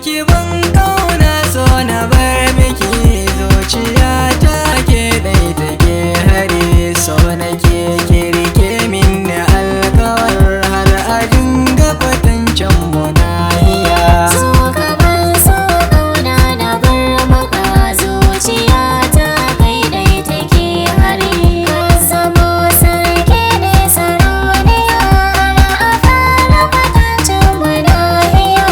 ki ban kauna so na bar miki zuciya ta ke dai take hari so nake kirke min alkawar har a dinga kwatancin mu nahiya so ka ban so kauna na bar maka zuciya ta kai dai take hari ka zamo sarki ne sarauniya har a fara kwatancin mu nahiya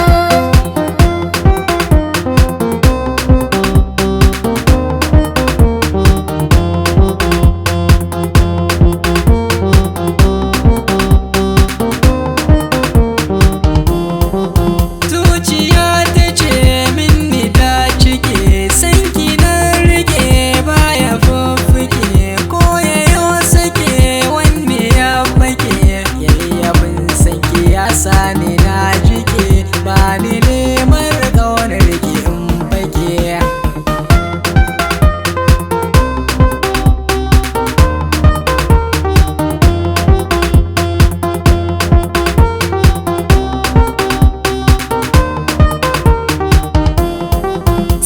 zuciya ta ce minni ta cike sanki na rike baya fuffuke ko yayo sake wanne ya fake yayyabin sanki ya sani na jike ba ni neman ƙaunar ki in fake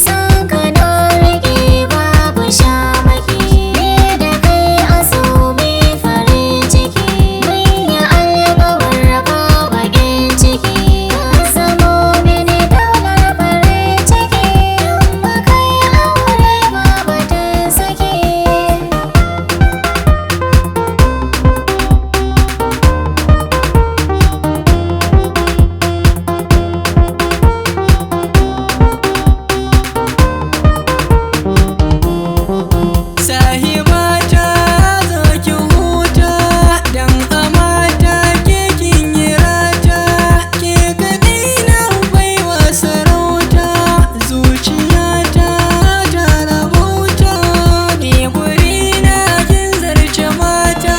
san ka na rike babu shamaki ni da kai a so mi farin ciki mun yi alƙawar ba baƙin ciki ka zamo mini daular farin ciki in muka yi aure ba batun saki sahibata zo ki huta dan amata ke kin yi rata ke kadai na baiwa sarauta zuciyata ta rabauta ni guri na kin zarce mata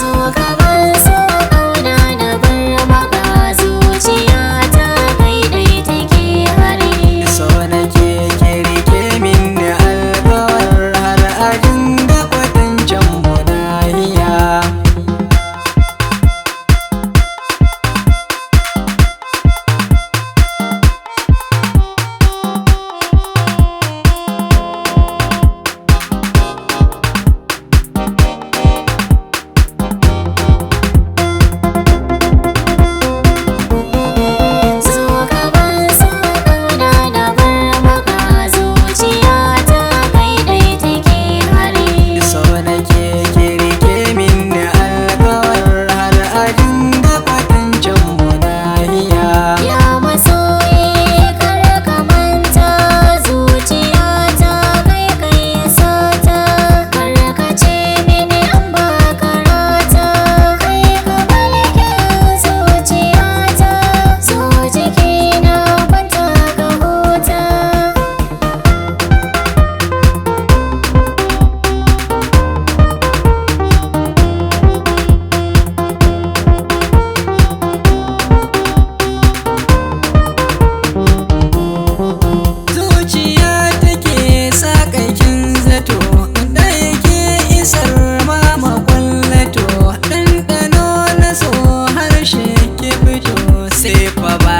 so ka ban so kauna na bar maka zuciya ta kai dai take hari so nake kirke min alkawar har a dinga kwatancin mu nahiya so ka ban so kauna na bar maka zuciya ta kai dai take hari so nake kirke min alkawar har a dinga kwatancin mu nahiya ya masoyi kar ka manta zuciya ta kai kai sata kar ka ce mini an baka rata kai ka mallake zuciya ta so jikina kwanta ka huta zuciya take sakakin zato da yake isar ma makwallato ɗanɗano na so harshe ke fito sai fa ba